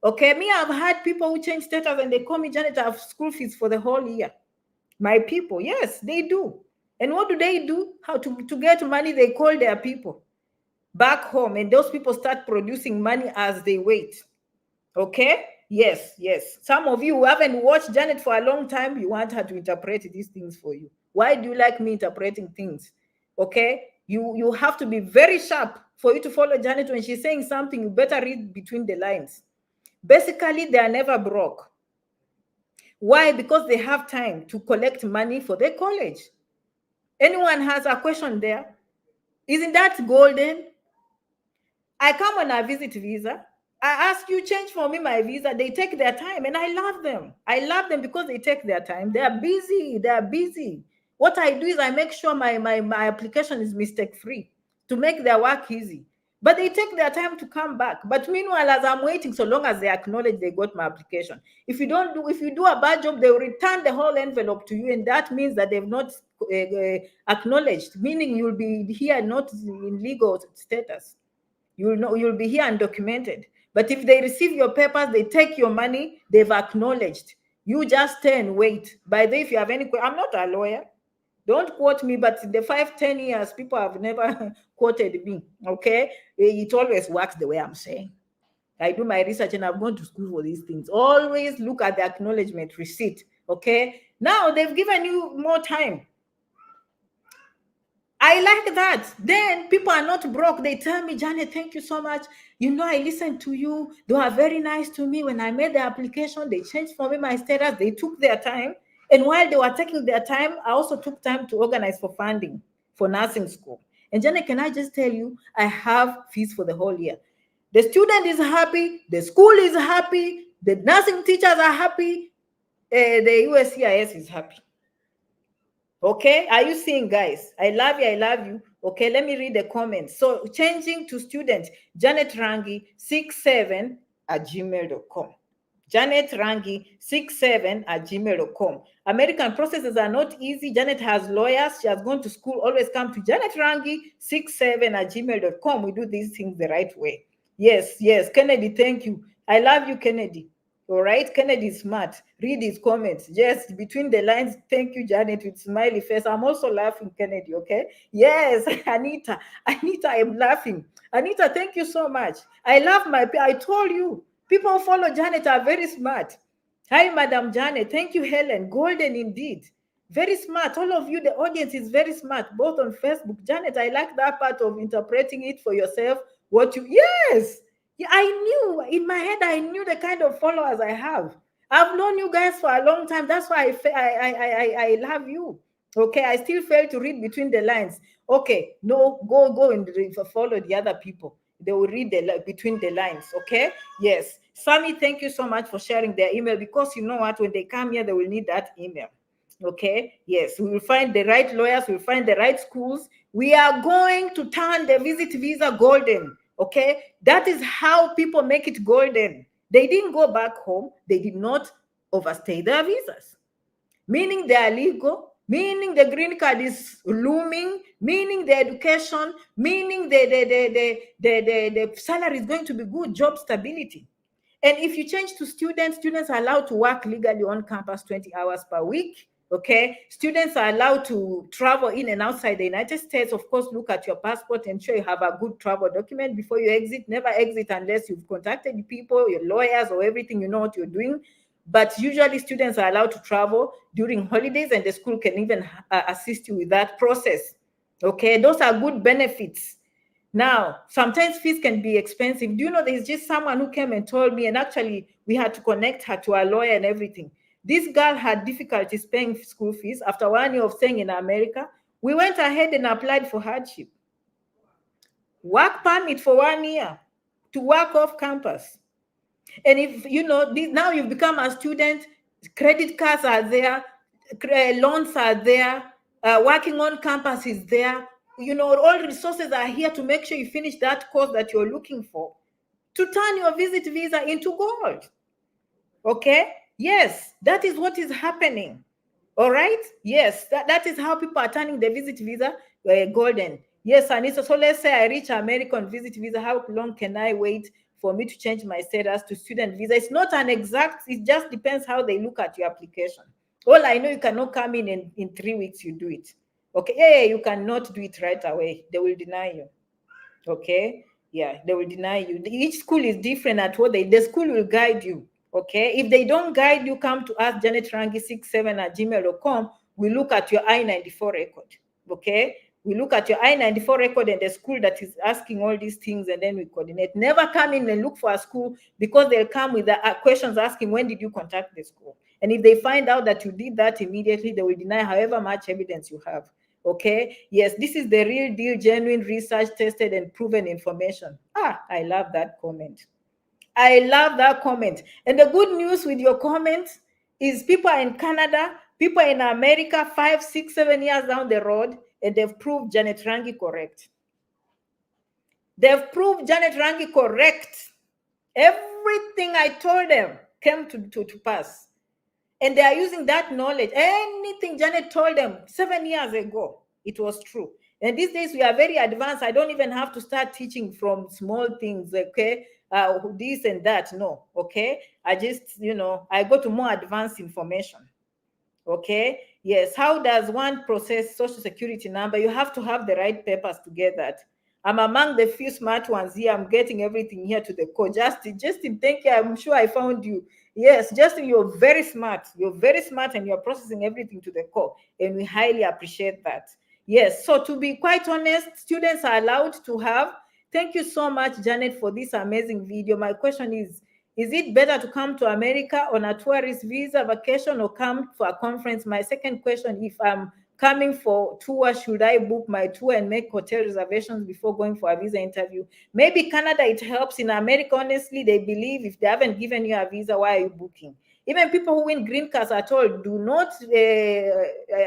Okay, me, I've had people who change status and they call me, Janet, I have school fees for the whole year. My people, yes, they do. And what do? How to get money? They call their people back home, and those people start producing money as they wait. Okay? Yes, yes. Some of you who haven't watched Janet for a long time, you want her to interpret these things for you. Why do you like me interpreting things? Okay? You have to be very sharp for you to follow Janet. When she's saying something, you better read between the lines. Basically, they are never broke. Why? Because they have time to collect money for their college. Anyone has a question there? Isn't that golden? I come on a visit visa. I ask you, change for me my visa. They take their time, and I love them. I love them because they take their time. They are busy. They are busy. What I do is I make sure my application is mistake free to make their work easy. But they take their time to come back. But meanwhile, as I'm waiting, so long as they acknowledge they got my application. If you do a bad job, they will return the whole envelope to you, and that means that they've not acknowledged. Meaning you'll be here not in legal status. You'll be here undocumented. But if they receive your papers, they take your money, they've acknowledged. You just stay and wait. By the way, if you have any, I'm not a lawyer. Don't quote me, but in the 5-10 years, people have never quoted me. Okay, it always works the way I'm saying. I do my research and I've gone to school for these things. Always look at the acknowledgement receipt. Okay, now they've given you more time. I like that. Then people are not broke. They tell me, Janet, thank you so much. I listened to you. They were very nice to me. When I made the application, they changed for me my status. They took their time. And while they were taking their time, I also took time to organize for funding for nursing school. And Janet, can I just tell you, I have fees for the whole year. The student is happy. The school is happy. The nursing teachers are happy. The USCIS is happy. Okay, are you seeing, guys? I love you. I love you. Okay, let me read the comments. So, changing to student, Janet Rangi 67@gmail.com. Janet Rangi 67@gmail.com. American processes are not easy. Janet has lawyers. She has gone to school. Always come to Janet Rangi 67@gmail.com. We do these things the right way. Yes, yes. Kennedy, thank you. I love you, Kennedy. All right, Kennedy is smart. Read his comments. Yes, between the lines. Thank you, Janet, with smiley face. I'm also laughing, Kennedy. Okay. Yes, Anita. Anita, I'm laughing. Anita, thank you so much. I love I told you, people who follow Janet are very smart. Hi, Madam Janet. Thank you, Helen. Golden indeed. Very smart. All of you, the audience is very smart, both on Facebook. Janet, I like that part of interpreting it for yourself. Yes. Yeah, I knew in my head, I knew the kind of followers I have. I've known you guys for a long time. That's why I love you. Okay, I still fail to read between the lines. Okay, no, go and follow the other people. They will read between the lines. Okay, yes. Sammy, thank you so much for sharing their email, because you know what? When they come here, they will need that email. Okay, yes, we will find the right lawyers, we'll find the right schools. We are going to turn the visit visa golden. Okay, that is how people make it golden. They didn't go back home. They did not overstay their visas, meaning they are legal, meaning the green card is looming, meaning the education, meaning the salary is going to be good, job stability. And if you change to students, students are allowed to work legally on campus 20 hours per week. Okay, students are allowed to travel in and outside the United States. Of course, look at your passport and ensure you have a good travel document before you exit. Never exit unless you've contacted people, your lawyers, or everything, you know what you're doing. But usually students are allowed to travel during holidays, and the school can even assist you with that process. Okay, those are good benefits. Now, sometimes fees can be expensive. Do you know there's just someone who came and told me, and actually we had to connect her to a lawyer and everything. This girl had difficulties paying school fees after 1 year of staying in America. We went ahead and applied for hardship. Work permit for 1 year to work off campus. And if you know, now you've become a student, credit cards are there, loans are there, working on campus is there. You know, all resources are here to make sure you finish that course that you're looking for, to turn your visit visa into gold. Okay? Yes, that is what is happening. All right? Yes, that is how people are turning the visit visa golden. Yes, Anissa. So let's say I reach American visit visa. How long can I wait for me to change my status to student visa? It's not an exact, it just depends how they look at your application. All I know, you cannot come in 3 weeks, you do it. Okay, yeah, you cannot do it right away. They will deny you. Okay, yeah, they will deny you. Each school is different at what the school will guide you. Okay, if they don't guide you, come to us, janetrangi67@gmail.com. We look at your I-94 record. Okay, we look at your I-94 record and the school that is asking all these things, and then we coordinate. Never come in and look for a school, because they'll come with the questions asking, when did you contact the school? And if they find out that you did that immediately, they will deny however much evidence you have. Okay, yes, this is the real deal, genuine, research tested and proven information. I love that comment. I love that comment. And the good news with your comment is people are in Canada, people are in America 5, 6, 7 years down the road, and they've proved Janet Rangi correct. They've proved Janet Rangi correct. Everything I told them came to pass. And they are using that knowledge. Anything Janet told them 7 years ago, it was true. And these days we are very advanced. I don't even have to start teaching from small things, okay? This and that, no, okay? I just, I go to more advanced information. Okay, yes. How does one process social security number? You have to have the right papers to get that. I'm among the few smart ones here. I'm getting everything here to the core. Justin, thank you. I'm sure I found you. Yes, Justin, you're very smart. You're very smart, and you're processing everything to the core. And we highly appreciate that. Yes, so to be quite honest, students are allowed to have. Thank you so much, Janet, for this amazing video. My question is it better to come to America on a tourist visa vacation or come for a conference? My second question, if I'm coming for tour, should I book my tour and make hotel reservations before going for a visa interview? Maybe Canada, it helps. In America, honestly, they believe if they haven't given you a visa, why are you booking? Even people who win green cards are told, do not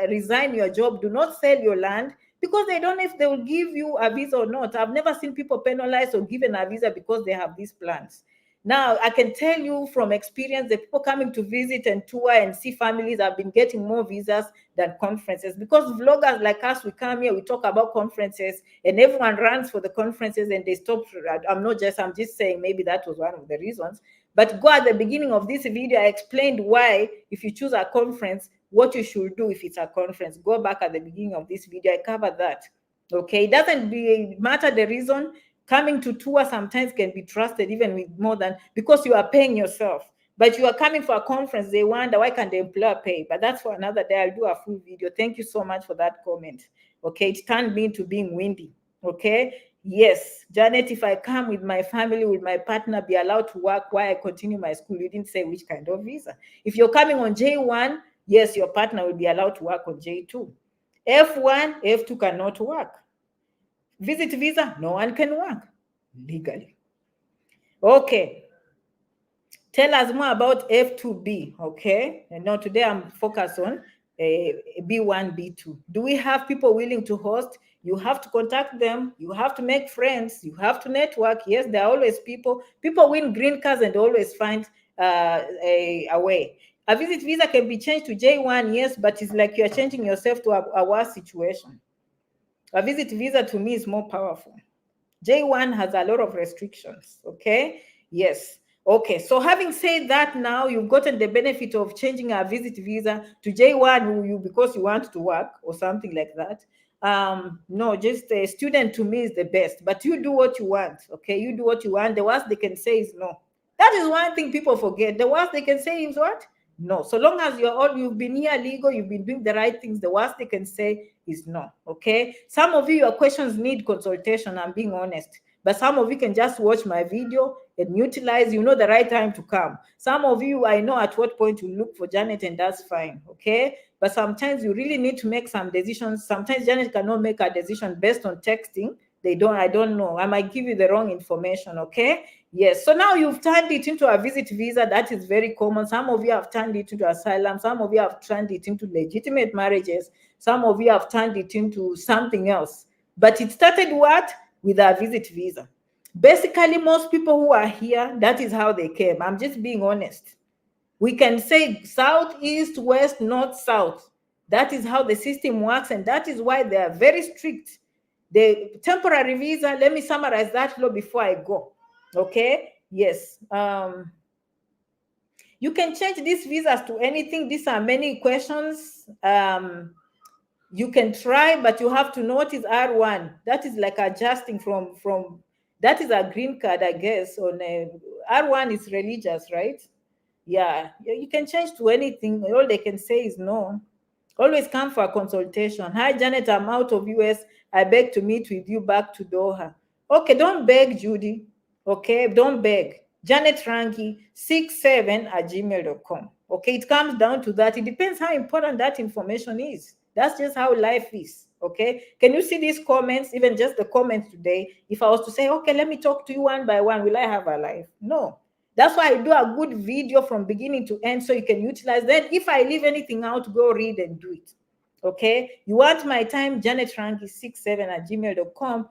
resign your job, do not sell your land, because they don't know if they will give you a visa or not. I've never seen people penalized or given a visa because they have these plans. Now, I can tell you from experience, the people coming to visit and tour and see families have been getting more visas than conferences, because vloggers like us, we come here, we talk about conferences, and everyone runs for the conferences and they stop. I'm just saying maybe that was one of the reasons. But go at the beginning of this video, I explained why, if you choose a conference, what you should do if it's a conference. Go back at the beginning of this video, I covered that. Okay, it doesn't matter the reason. Coming to tour sometimes can be trusted even with more than, because you are paying yourself. But you are coming for a conference, they wonder, why can't the employer pay? But that's for another day. I'll do a full video. Thank you so much for that comment. Okay, it turned me into being windy. Okay, yes, Janet, if I come with my family, with my partner, be allowed to work while I continue my school? You didn't say which kind of visa. If you're coming on J1, yes, your partner will be allowed to work on J2. F1, F2 cannot work. Visit visa, no one can work legally. Okay. Tell us more about F2B, okay? And now today I'm focused on B1, B2. Do we have people willing to host? You have to contact them. You have to make friends. You have to network. Yes, there are always people. People win green cards and always find a way. A visit visa can be changed to J1, yes, but it's like you're changing yourself to a worse situation. A visit visa to me is more powerful. J1 has a lot of restrictions, okay? Yes. Okay, so having said that, now you've gotten the benefit of changing a visit visa to J1 because you want to work or something like that. No, just a student to me is the best, but you do what you want, okay? You do what you want. The worst they can say is no. That is one thing people forget. The worst they can say is what? No. So long as you've been here legal, you've been doing the right things, the worst they can say is no. Okay. Some of you, your questions need consultation, I'm being honest. But some of you can just watch my video and utilize, the right time to come. Some of you, I know at what point you look for Janet, and that's fine. Okay. But sometimes you really need to make some decisions. Sometimes Janet cannot make a decision based on texting. I don't know. I might give you the wrong information. Okay. Yes. So now you've turned it into a visit visa. That is very common. Some of you have turned it into asylum. Some of you have turned it into legitimate marriages. Some of you have turned it into something else. But it started what? With a visit visa. Basically, most people who are here, that is how they came. I'm just being honest. We can say south, east, west, north, south. That is how the system works, and that is why they are very strict. The temporary visa, let me summarize that law before I go. Okay? Yes. You can change these visas to anything. These are many questions. You can try, but you have to know what is R1. That is like adjusting from that is a green card, I guess. On R1 is religious, right? Yeah, you can change to anything. All they can say is no. Always come for a consultation. Hi, Janet, I'm out of US. I beg to meet with you back to Doha. Okay, don't beg, Judy. Okay, don't beg. Janet Rangi, 67@gmail.com. Okay, it comes down to that. It depends how important that information is. That's just how life is. Okay, can you see these comments? Even just the comments today. If I was to say, okay, let me talk to you one by one, will I have a life? No. That's why I do a good video from beginning to end so you can utilize. Then if I leave anything out, go read and do it. Okay. You want my time, Janet Rangi 67@gmail.com.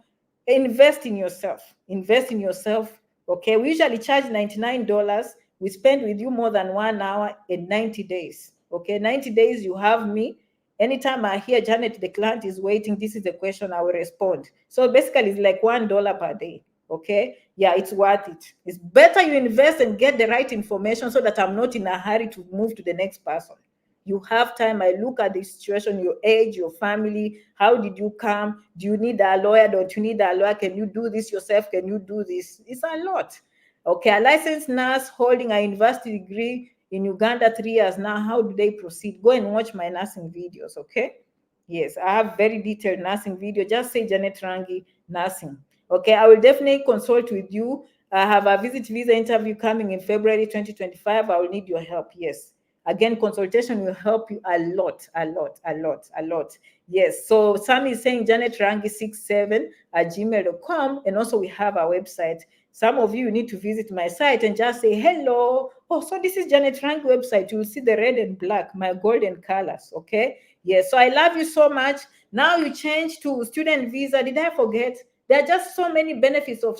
Invest in yourself. Invest in yourself. Okay. We usually charge $99. We spend with you more than 1 hour in 90 days. Okay. 90 days, you have me. Anytime I hear Janet, the client is waiting, this is the question, I will respond. So basically, it's like $1 per day. Okay, yeah, it's worth it. It's better you invest and get the right information so that I'm not in a hurry to move to the next person. You have time. I look at the situation, your age, your family. How did you come? Do you need a lawyer? Don't you need a lawyer? Can you do this yourself? Can you do this? It's a lot. Okay, a licensed nurse holding a university degree in Uganda 3 years now. How do they proceed? Go and watch my nursing videos. Okay. Yes, I have very detailed nursing video. Just say Janet Rangi nursing. Okay, I will definitely consult with you. I have a visit visa interview coming in February 2025. I will need your help. Yes. Again, consultation will help you a lot, a lot, a lot, a lot. Yes. So Sam is saying Janet Rangi 67@gmail.com. And also we have our website. Some of you need to visit my site and just say hello. Oh, so this is Janet Rangi website. You will see the red and black, my golden colors. Okay. Yes. So I love you so much. Now you change to student visa. Did I forget? There are just so many benefits of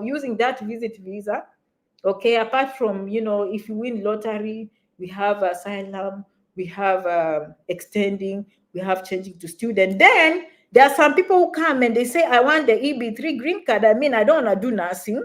using that visit visa. Okay, apart from, if you win lottery, we have asylum, we have extending, we have changing to student. Then there are some people who come and they say, I want the EB3 green card. I mean, I don't want to do nursing.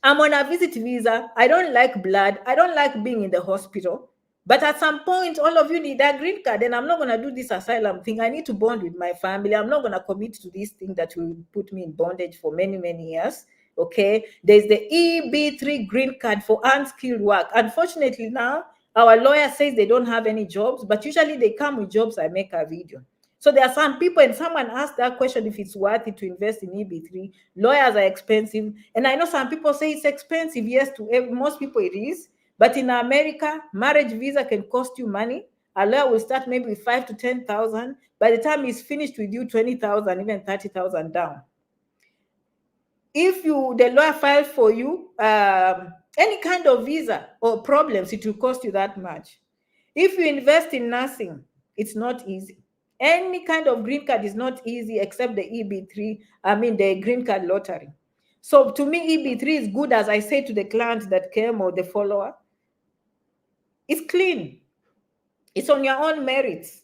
I'm on a visit visa. I don't like blood. I don't like being in the hospital. But at some point, all of you need a green card, and I'm not going to do this asylum thing. I need to bond with my family. I'm not going to commit to this thing that will put me in bondage for many, many years. Okay. There's the EB3 green card for unskilled work. Unfortunately, now our lawyer says they don't have any jobs, but usually they come with jobs. I make a video. So there are some people, and someone asked that question, if it's worth it to invest in EB3. Lawyers are expensive. And I know some people say it's expensive. Yes, to most people it is. But in America, marriage visa can cost you money. A lawyer will start maybe with 5 to 10,000. By the time he's finished with you, 20,000, even 30,000 down. If the lawyer files for you any kind of visa or problems, it will cost you that much. If you invest in nursing, it's not easy. Any kind of green card is not easy except the EB3, the green card lottery. So to me, EB3 is good, as I say to the client that came or the follower. It's clean. It's on your own merits.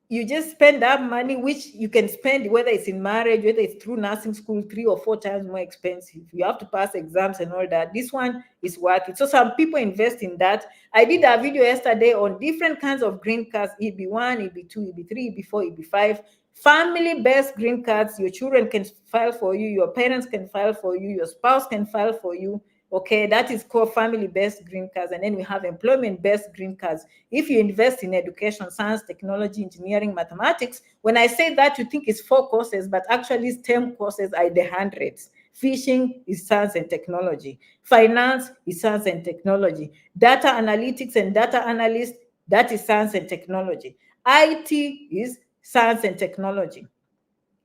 You just spend that money, which you can spend whether it's in marriage, whether it's through nursing school, 3 or 4 times more expensive. You have to pass exams and all that. This one is worth it. So some people invest in that. I did a video yesterday on different kinds of green cards: EB1, EB2, EB3, EB4, EB5. Family-based green cards. Your children can file for you. Your parents can file for you. Your spouse can file for you. Okay, that is called family-based green cards. And then we have employment-based green cards. If you invest in education, science, technology, engineering, mathematics, when I say that, you think it's 4 courses, but actually STEM courses are the hundreds. Fishing is science and technology. Finance is science and technology. Data analytics and data analyst, that is science and technology. IT is science and technology.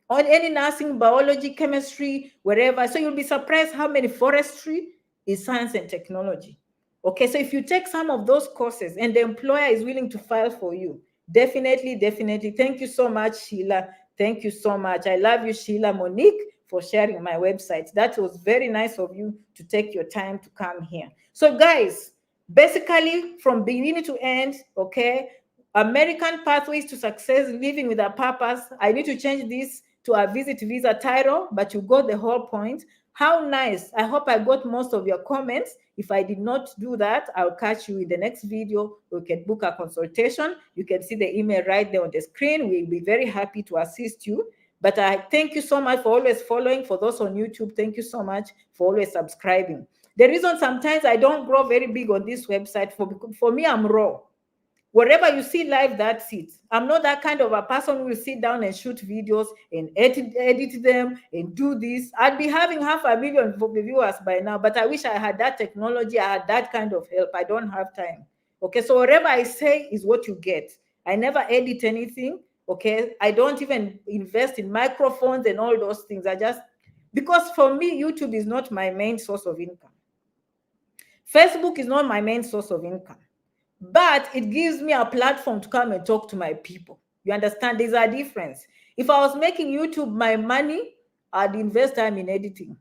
On any nursing, biology, chemistry, wherever. So you'll be surprised how many forestry is science and technology. Okay, so if you take some of those courses and the employer is willing to file for you, definitely, definitely. Thank you so much, Sheila. Thank you so much. I love you, Sheila Monique, for sharing my website. That was very nice of you to take your time to come here. So guys, basically from beginning to end, okay, American Pathways to Success, Living with a Purpose. I need to change this to a visit visa title, but you got the whole point. How nice. I hope I got most of your comments. If I did not do that, I'll catch you in the next video. We can book a consultation. You can see the email right there on the screen. We'll be very happy to assist you. But I thank you so much for always following. For those on YouTube, thank you so much for always subscribing. The reason sometimes I don't grow very big on this website, for me, I'm raw. Whatever you see live, that's it. I'm not that kind of a person who will sit down and shoot videos and edit them and do this. I'd be having 500,000 viewers by now, but I wish I had that technology. I had that kind of help. I don't have time. Okay, so whatever I say is what you get. I never edit anything. Okay, I don't even invest in microphones and all those things. Because for me, YouTube is not my main source of income. Facebook is not my main source of income. But it gives me a platform to come and talk to my people. You understand? There's a difference. If I was making YouTube my money, I'd invest time in editing.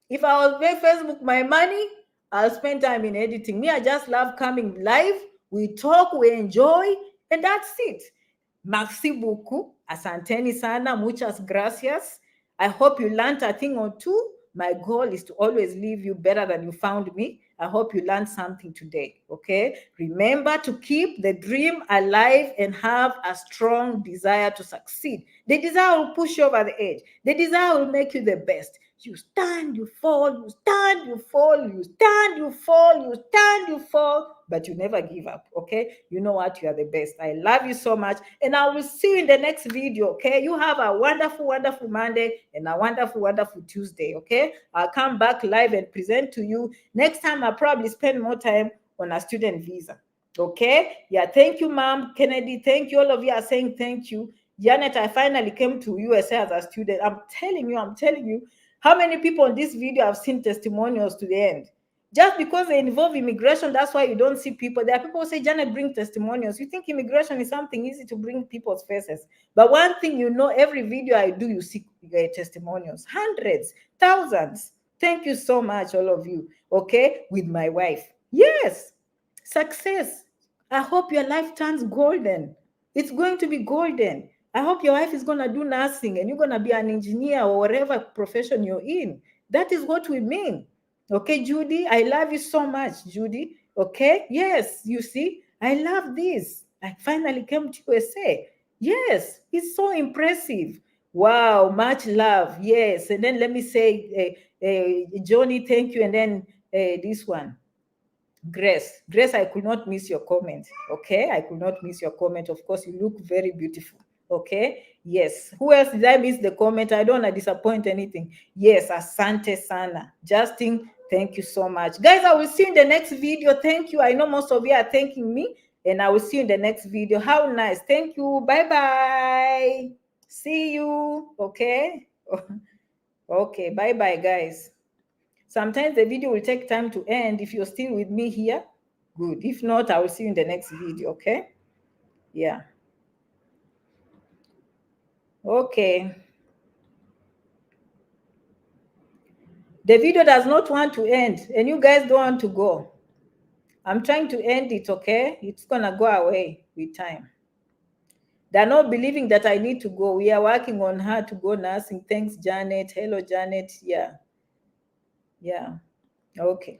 If I was making Facebook my money, I'll spend time in editing. Me, I just love coming live. We talk, we enjoy, and that's it. Merci beaucoup. Asanteni sana. Muchas gracias. I hope you learned a thing or two. My goal is to always leave you better than you found me. I hope you learned something today, okay? Remember to keep the dream alive and have a strong desire to succeed. The desire will push you over the edge. The desire will make you the best. You stand, you fall, you stand, you fall, you stand, you fall, you stand, you fall, but you never give up, okay? You know what? You are the best. I love you so much, and I will see you in the next video, okay? You have a wonderful, wonderful Monday and a wonderful, wonderful Tuesday, okay? I'll come back live and present to you. Next time, I'll probably spend more time on a student visa, okay? Yeah, thank you, Mom. Kennedy, thank you. All of you are saying thank you. Janet, I finally came to USA as a student. I'm telling you, how many people in this video have seen testimonials to the end? Just because they involve immigration, that's why you don't see people. There are people who say, Janet, bring testimonials. You think immigration is something easy to bring people's faces. But one thing you know, every video I do, you see testimonials. Hundreds, thousands. Thank you so much, all of you. Okay? With my wife. Yes. Success. I hope your life turns golden. It's going to be golden. I hope your wife is going to do nursing and you're going to be an engineer or whatever profession you're in. That is what we mean. Okay, Judy, I love you so much, Judy. Okay, yes, you see, I love this. I finally came to USA. Yes, it's so impressive. Wow, much love. Yes, and then let me say, Johnny, thank you. And then this one. Grace, I could not miss your comment. Okay, I could not miss your comment. Of course, you look very beautiful. Okay, yes. Who else did I miss the comment? I don't want to disappoint anything. Yes, Asante Sana. Justin, thank you so much. Guys, I will see you in the next video. Thank you. I know most of you are thanking me, and I will see you in the next video. How nice. Thank you. Bye-bye. See you. Okay. Okay, bye-bye, guys. Sometimes the video will take time to end. If you're still with me here, good. If not, I will see you in the next video, okay? Yeah. Okay. The video does not want to end, and you guys don't want to go. I'm trying to end it, okay? It's going to go away with time. They're not believing that I need to go. We are working on her to go nursing. Thanks, Janet. Hello, Janet. Yeah. Yeah. Okay.